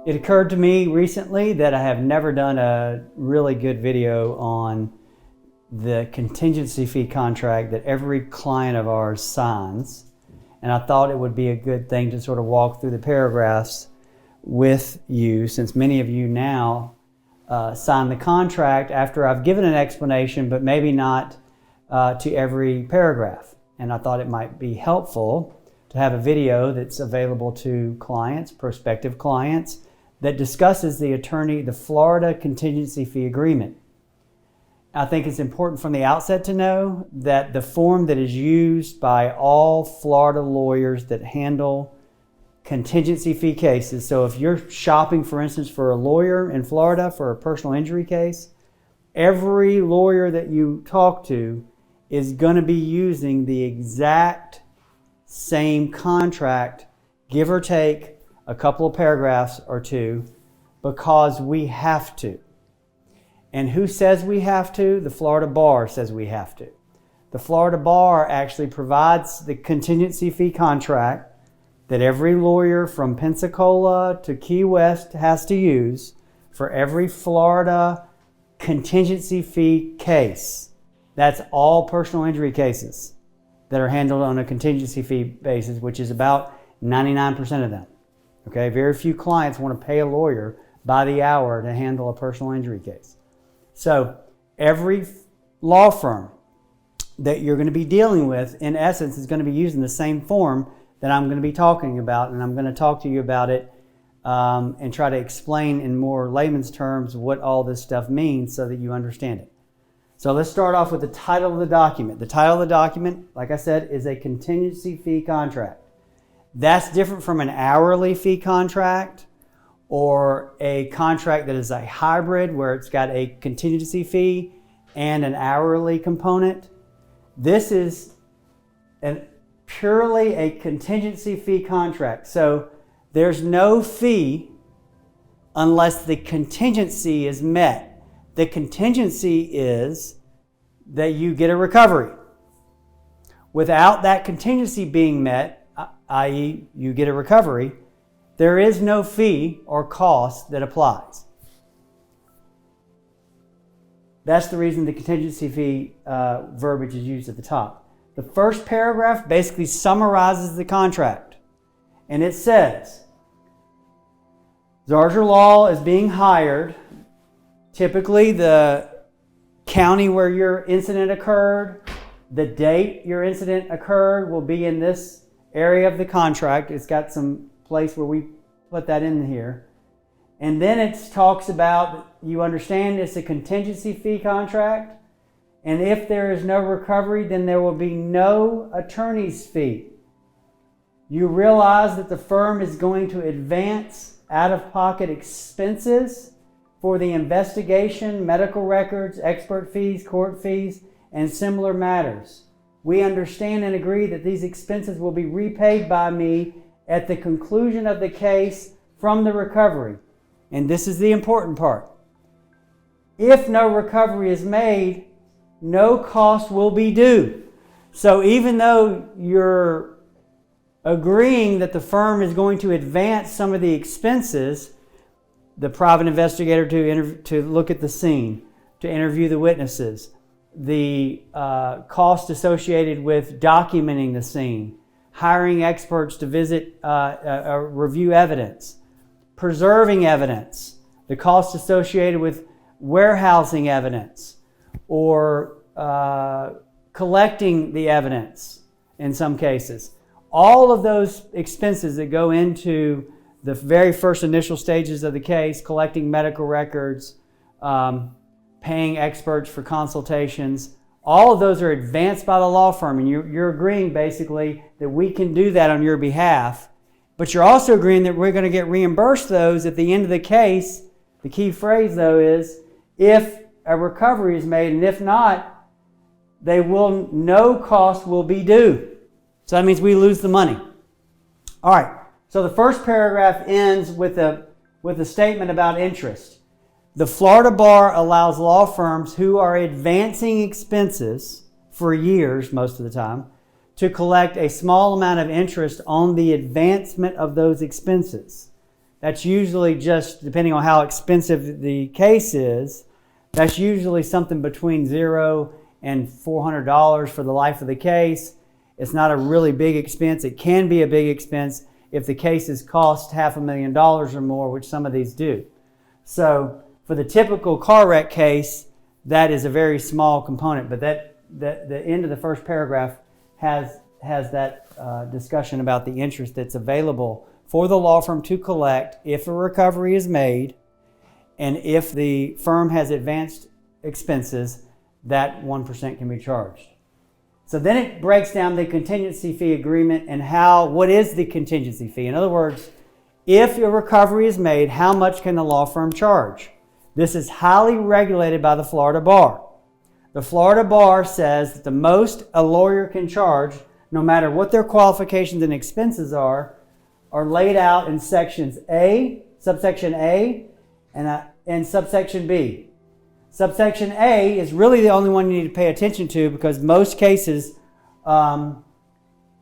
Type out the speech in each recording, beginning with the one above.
It occurred to me recently that I have never done a really good video on the contingency fee contract that every client of ours signs. And I thought it would be a good thing to sort of walk through the paragraphs with you, since many of you now sign the contract after I've given an explanation, but maybe not to every paragraph. And I thought it might be helpful to have a video that's available to clients, prospective clients, that discusses the Florida Contingency Fee Agreement. I think it's important from the outset to know that the form that is used by all Florida lawyers that handle contingency fee cases. So if you're shopping, for instance, for a lawyer in Florida for a personal injury case, every lawyer that you talk to is going to be using the exact same contract, give or take a couple of paragraphs or two, because we have to. And who says we have to? The Florida Bar says we have to. The Florida Bar actually provides the contingency fee contract that every lawyer from Pensacola to Key West has to use for every Florida contingency fee case. That's all personal injury cases that are handled on a contingency fee basis, which is about 99% of them. Okay, very few clients want to pay a lawyer by the hour to handle a personal injury case. So every law firm that you're going to be dealing with, in essence, is going to be using the same form that I'm going to be talking about, and I'm going to talk to you about it and try to explain in more layman's terms what all this stuff means so that you understand it. So let's start off with the title of the document. The title of the document, like I said, is a contingency fee contract. That's different from an hourly fee contract or a contract that is a hybrid where it's got a contingency fee and an hourly component. This is purely a contingency fee contract. So there's no fee unless the contingency is met. The contingency is that you get a recovery. Without that contingency being met, i.e. you get a recovery, there is no fee or cost that applies. That's the reason the contingency fee verbiage is used at the top. The first paragraph basically summarizes the contract. And it says, Zarzaur Law is being hired. Typically the county where your incident occurred, the date your incident occurred will be in this area of the contract. It's got some place where we put that in here. And then it talks about, you understand it's a contingency fee contract. And if there is no recovery, then there will be no attorney's fee. You realize that the firm is going to advance out-of-pocket expenses for the investigation, medical records, expert fees, court fees, and similar matters. We understand and agree that these expenses will be repaid by me at the conclusion of the case from the recovery. And this is the important part. If no recovery is made, no cost will be due. So even though you're agreeing that the firm is going to advance some of the expenses, the private investigator to look at the scene, to interview the witnesses, the cost associated with documenting the scene, hiring experts to visit, review evidence, preserving evidence, the cost associated with warehousing evidence, or collecting the evidence in some cases. All of those expenses that go into the very first initial stages of the case, collecting medical records, paying experts for consultations, all of those are advanced by the law firm, and you're agreeing basically that we can do that on your behalf, but you're also agreeing that we're going to get reimbursed those at the end of the case. The key phrase though is if a recovery is made, and if not, no cost will be due. So that means we lose the money. All right, so the first paragraph ends with a statement about interest. The Florida Bar allows law firms who are advancing expenses for years, most of the time, to collect a small amount of interest on the advancement of those expenses. that's usually just, depending on how expensive the case is, that's usually something between $0 and $400 for the life of the case. It's not a really big expense. It can be a big expense if the cases cost $500,000 or more, which some of these do. So for the typical car wreck case, that is a very small component, but the end of the first paragraph has that discussion about the interest that's available for the law firm to collect if a recovery is made, and if the firm has advanced expenses, that 1% can be charged. So then it breaks down the contingency fee agreement and what is the contingency fee? In other words, if a recovery is made, how much can the law firm charge? This is highly regulated by the Florida Bar. The Florida Bar says that the most a lawyer can charge, no matter what their qualifications and expenses are laid out in sections subsection A, and subsection B. Subsection A is really the only one you need to pay attention to because most cases are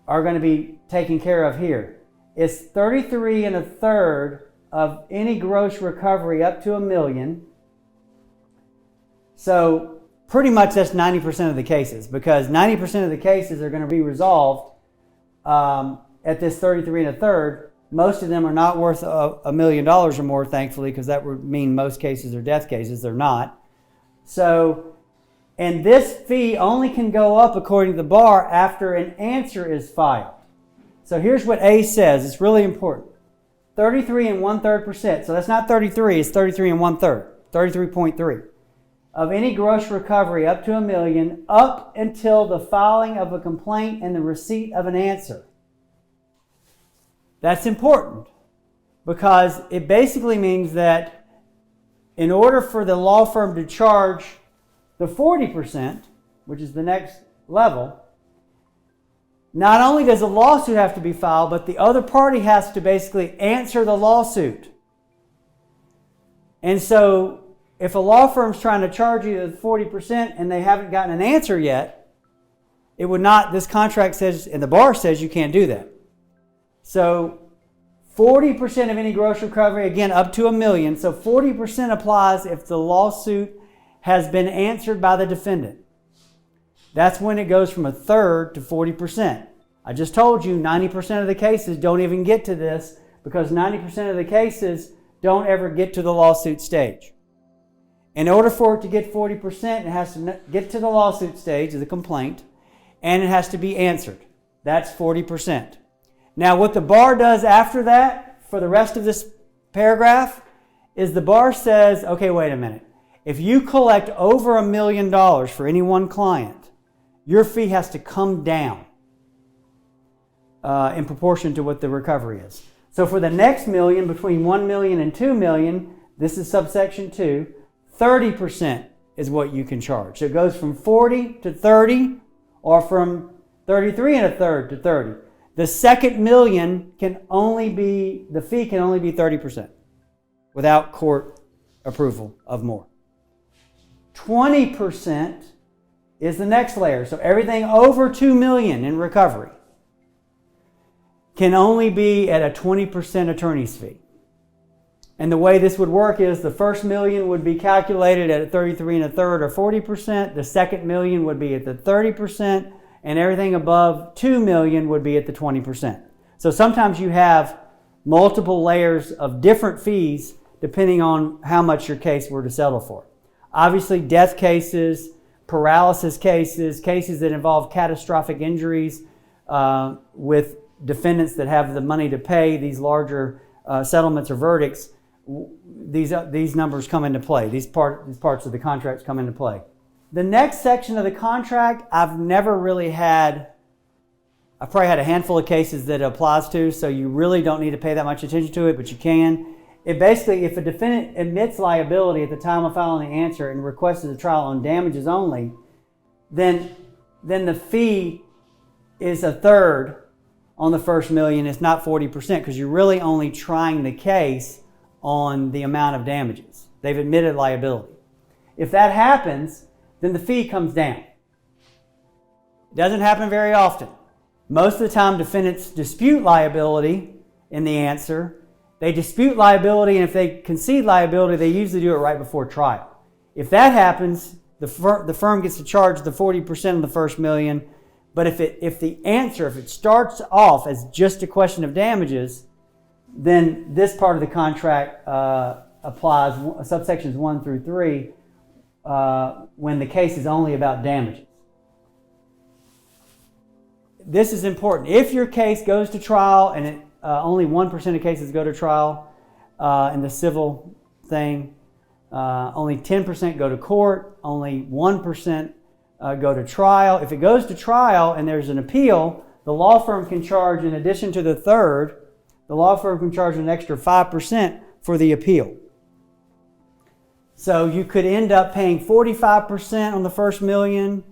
going to be taken care of here. It's 33 1/3 of any gross recovery up to $1 million. So pretty much that's 90% of the cases, because 90% of the cases are going to be resolved at this 33 1/3. Most of them are not worth $1 million or more, thankfully, because that would mean most cases are death cases. They're not. So, and this fee only can go up according to the bar after an answer is filed. So here's what A says. It's really important. 33 1/3%. So that's not 33. It's 33 1/3. 33.3 of any gross recovery up to $1 million, up until the filing of a complaint and the receipt of an answer. That's important because it basically means that in order for the law firm to charge the 40%, which is the next level, not only does a lawsuit have to be filed, but the other party has to basically answer the lawsuit. And so if a law firm's trying to charge you the 40% and they haven't gotten an answer yet, it would not, this contract says, and the bar says you can't do that. So 40% of any gross recovery, again, up to $1 million. So 40% applies if the lawsuit has been answered by the defendant. That's when it goes from 1/3 to 40%. I just told you 90% of the cases don't even get to this because 90% of the cases don't ever get to the lawsuit stage. In order for it to get 40%, it has to get to the lawsuit stage of the complaint, and it has to be answered. That's 40%. Now, what the bar does after that, for the rest of this paragraph, is the bar says, okay, wait a minute. If you collect over $1 million for any one client, your fee has to come down in proportion to what the recovery is. So for the next million, between $1 million and $2 million, this is subsection 2, 30% is what you can charge. So it goes from 40 to 30, or from 33 1/3 to 30. The second million the fee can only be 30% without court approval of more. 20% is the next layer. So everything over $2 million in recovery can only be at a 20% attorney's fee. And the way this would work is the first million would be calculated at 33 1/3 or 40%. The second million would be at the 30%. And everything above $2 million would be at the 20%. So sometimes you have multiple layers of different fees depending on how much your case were to settle for. Obviously, death cases, paralysis cases, cases that involve catastrophic injuries with defendants that have the money to pay these larger settlements or verdicts, these numbers come into play. These parts of the contracts come into play. The next section of the contract, I've probably had a handful of cases that it applies to, so you really don't need to pay that much attention to it, but you can. It basically, if a defendant admits liability at the time of filing the answer and requests a trial on damages only, then the fee is 1/3 on the first million. It's not 40% because you're really only trying the case on the amount of damages. They've admitted liability. If that happens, then the fee comes down. It doesn't happen very often. Most of the time, defendants dispute liability in the answer, They dispute liability, and if they concede liability, they usually do it right before trial. If that happens, the firm gets to charge the 40% of the first million. But if it starts off as just a question of damages, then this part of the contract applies, subsections 1 through 3, when the case is only about damages. This is important. If your case goes to trial, and only 1% of cases go to trial in the civil thing, only 10% go to court, only 1% go to trial. If it goes to trial and there's an appeal, the law firm can charge, in addition to the third, the law firm can charge an extra 5% for the appeal. So you could end up paying 45% on the first million,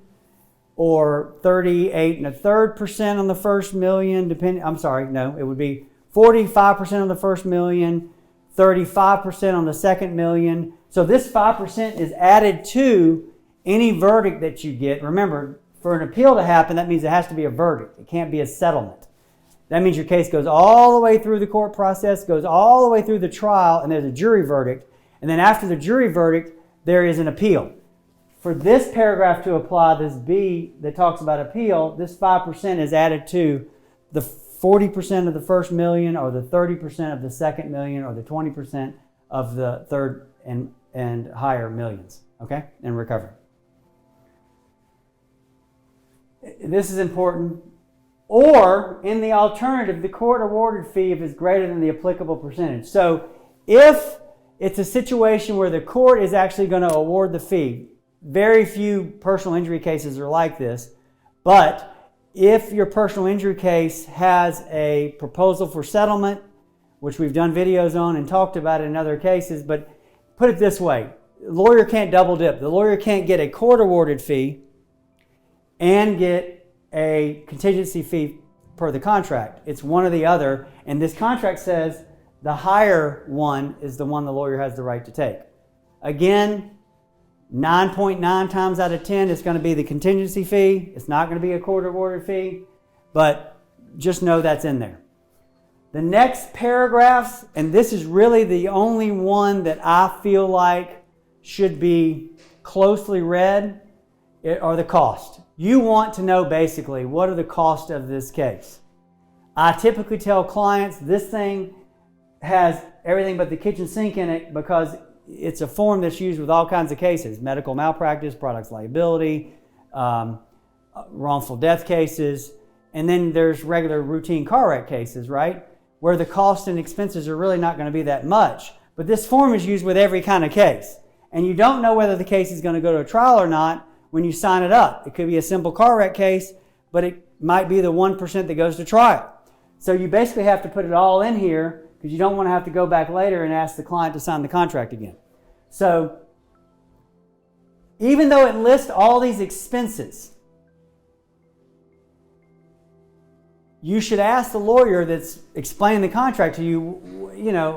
or 38.33% on the first million, it would be 45% on the first million, 35% on the second million. So this 5% is added to any verdict that you get. Remember, for an appeal to happen, that means it has to be a verdict. It can't be a settlement. That means your case goes all the way through the court process, goes all the way through the trial, and there's a jury verdict. And then after the jury verdict, there is an appeal. For this paragraph to apply, this B that talks about appeal, this 5% is added to the 40% of the first million, or the 30% of the second million, or the 20% of the third and higher millions, okay, in recovery. This is important. Or, in the alternative, the court awarded fee if it's greater than the applicable percentage. So, if it's a situation where the court is actually going to award the fee, very few personal injury cases are like this, but if your personal injury case has a proposal for settlement, which we've done videos on and talked about in other cases, but put it this way, the lawyer can't double dip. The lawyer can't get a court awarded fee and get a contingency fee per the contract. It's one or the other, and this contract says the higher one is the one the lawyer has the right to take. Again, 9.9 times out of 10 it's going to be the contingency fee. It's not going to be a court awarded fee, but just know that's in there. The next paragraphs, and this is really the only one that I feel like should be closely read, are the cost. You want to know basically what are the costs of this case. I typically tell clients this thing has everything but the kitchen sink in it, because it's a form that's used with all kinds of cases: medical malpractice, products liability, wrongful death cases, and then there's regular routine car wreck cases, right? Where the cost and expenses are really not going to be that much. But this form is used with every kind of case. And you don't know whether the case is going to go to a trial or not when you sign it up. It could be a simple car wreck case, but it might be the 1% that goes to trial. So you basically have to put it all in here, because you don't want to have to go back later and ask the client to sign the contract again. So even though it lists all these expenses, you should ask the lawyer that's explaining the contract to you,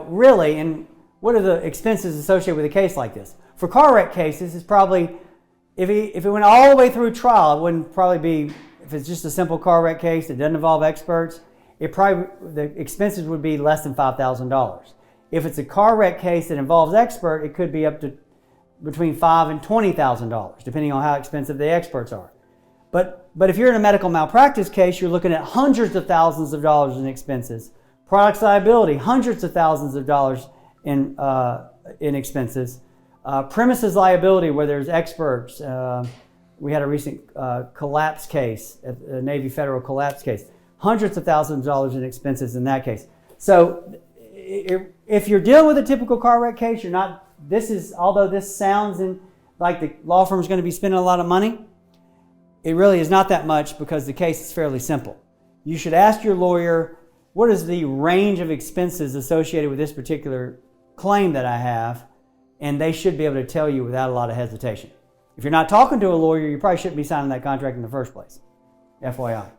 really, and what are the expenses associated with a case like this? For car wreck cases, it's probably, if it went all the way through trial, it wouldn't probably be, if it's just a simple car wreck case that doesn't involve experts, the expenses would be less than $5,000. If it's a car wreck case that involves expert, it could be up to between $5,000 and $20,000, depending on how expensive the experts are. But if you're in a medical malpractice case, you're looking at hundreds of thousands of dollars in expenses. Products liability, hundreds of thousands of dollars in expenses. Premises liability, where there's experts. We had a recent collapse case, a Navy Federal collapse case. Hundreds of thousands of dollars in expenses in that case. So if you're dealing with a typical car wreck case, although this sounds like the law firm is going to be spending a lot of money, it really is not that much, because the case is fairly simple. You should ask your lawyer, what is the range of expenses associated with this particular claim that I have, and they should be able to tell you without a lot of hesitation. If you're not talking to a lawyer, you probably shouldn't be signing that contract in the first place. FYI.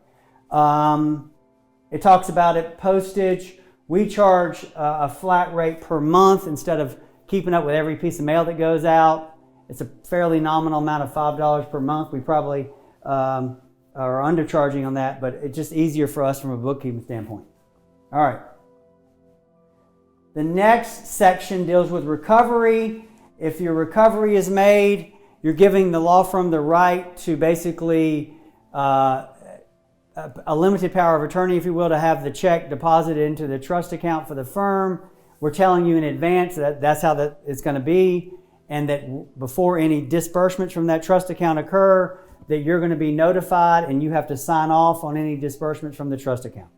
It talks about it, postage. We charge a flat rate per month instead of keeping up with every piece of mail that goes out. It's a fairly nominal amount of $5 per month. We probably are undercharging on that, but it's just easier for us from a bookkeeping standpoint. All right. The next section deals with recovery. If your recovery is made, you're giving the law firm the right to basically a limited power of attorney, if you will, to have the check deposited into the trust account for the firm. We're telling you in advance that that's how that it's going to be, and that before any disbursements from that trust account occur, that you're going to be notified and you have to sign off on any disbursements from the trust account.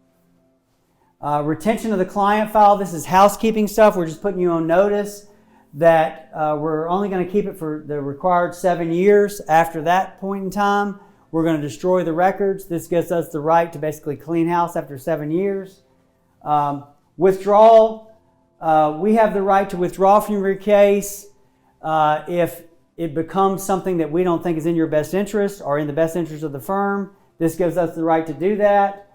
Retention of the client file. This is housekeeping stuff. We're just putting you on notice that we're only going to keep it for the required 7 years. After that point in time, we're going to destroy the records. This gives us the right to basically clean house after 7 years. Withdrawal. We have the right to withdraw from your case if it becomes something that we don't think is in your best interest or in the best interest of the firm. This gives us the right to do that.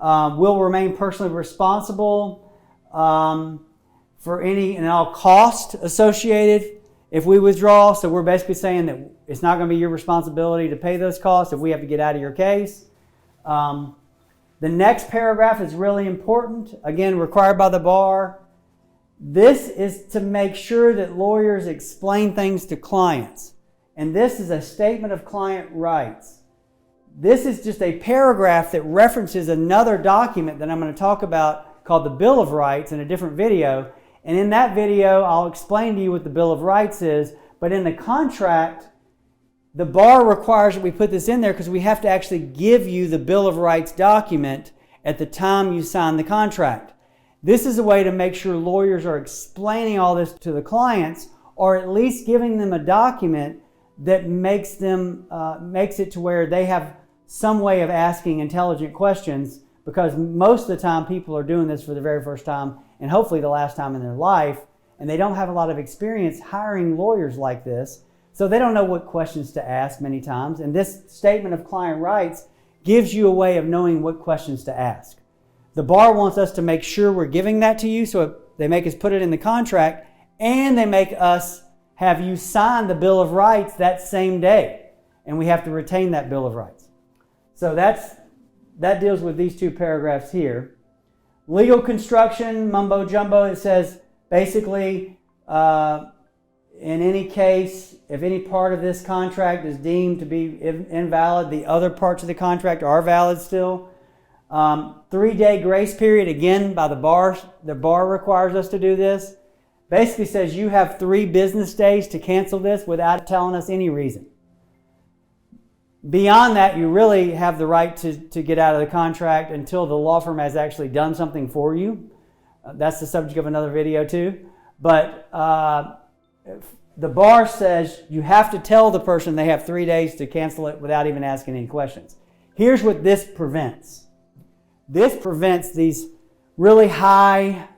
We'll remain personally responsible for any and all costs associated if we withdraw. So we're basically saying that it's not going to be your responsibility to pay those costs if we have to get out of your case. The next paragraph is really important. Again, required by the bar. This is to make sure that lawyers explain things to clients. And this is a statement of client rights. This is just a paragraph that references another document that I'm going to talk about called the Bill of Rights in a different video. And in that video, I'll explain to you what the Bill of Rights is. But in the contract, the bar requires that we put this in there because we have to actually give you the Bill of Rights document at the time you sign the contract. This is a way to make sure lawyers are explaining all this to the clients, or at least giving them a document that makes it to where they have some way of asking intelligent questions, because most of the time people are doing this for the very first time and hopefully the last time in their life, and they don't have a lot of experience hiring lawyers like this, so they don't know what questions to ask many times. And this statement of client rights gives you a way of knowing what questions to ask. The bar wants us to make sure we're giving that to you, so they make us put it in the contract, and they make us have you sign the Bill of Rights that same day, and we have to retain that Bill of Rights. So that deals with these two paragraphs here. Legal construction, mumbo jumbo. It says basically in any case, if any part of this contract is deemed to be invalid, the other parts of the contract are valid still. 3-day grace period, again, by the bar. The bar requires us to do this. Basically says you have 3 business days to cancel this without telling us any reason. Beyond that, you really have the right to get out of the contract until the law firm has actually done something for you. That's the subject of another video too. But the bar says you have to tell the person they have 3 days to cancel it without even asking any questions. Here's what this prevents. This prevents these really high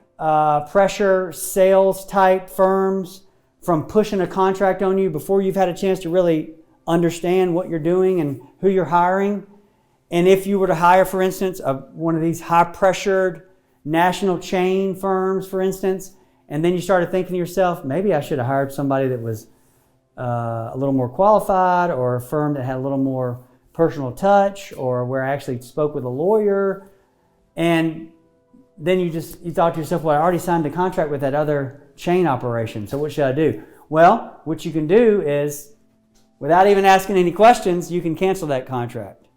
pressure sales type firms from pushing a contract on you before you've had a chance to really understand what you're doing and who you're hiring. And if you were to hire, for instance, one of these high pressured national chain firms, for instance, and then you started thinking to yourself, maybe I should have hired somebody that was a little more qualified, or a firm that had a little more personal touch, or where I actually spoke with a lawyer. And then you thought to yourself, well, I already signed a contract with that other chain operation, so what should I do? Well, what you can do is, without even asking any questions, you can cancel that contract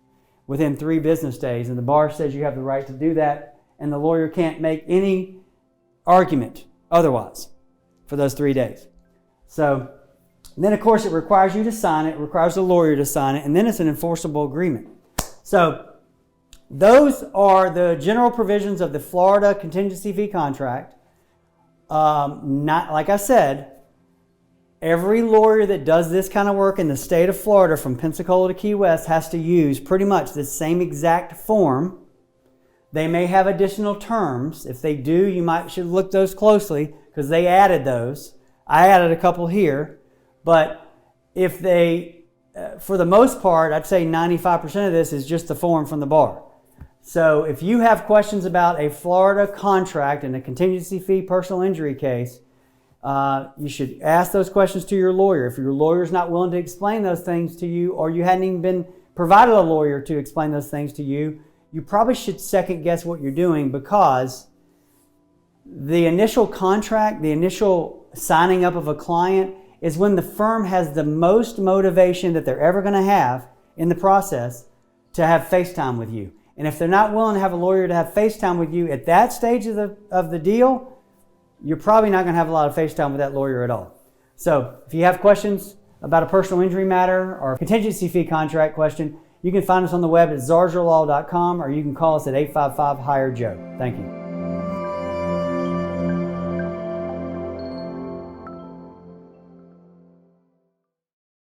within 3 business days. And the bar says you have the right to do that, and the lawyer can't make any argument otherwise for those 3 days. So then, of course, it requires you to sign it. It requires the lawyer to sign it, and then it's an enforceable agreement. So those are the general provisions of the Florida contingency fee contract. Not like I said, every lawyer that does this kind of work in the state of Florida, from Pensacola to Key West, has to use pretty much the same exact form. They may have additional terms. If they do, you should look those closely, because they added those. I added a couple here. But if they, for the most part, I'd say 95% of this is just the form from the bar. So if you have questions about a Florida contract and a contingency fee personal injury case, you should ask those questions to your lawyer. If your lawyer is not willing to explain those things to you, or you hadn't even been provided a lawyer to explain those things to you, you probably should second guess what you're doing, because The initial contract, the initial signing up of a client is when the firm has the most motivation that they're ever going to have in the process to have FaceTime with you. And if they're not willing to have a lawyer to have FaceTime with you at that stage of the deal, you're probably not going to have a lot of FaceTime with that lawyer at all. So if you have questions about a personal injury matter or a contingency fee contract question, you can find us on the web at zarzaurlaw.com, or you can call us at 855-HIRE-JOE. Thank you.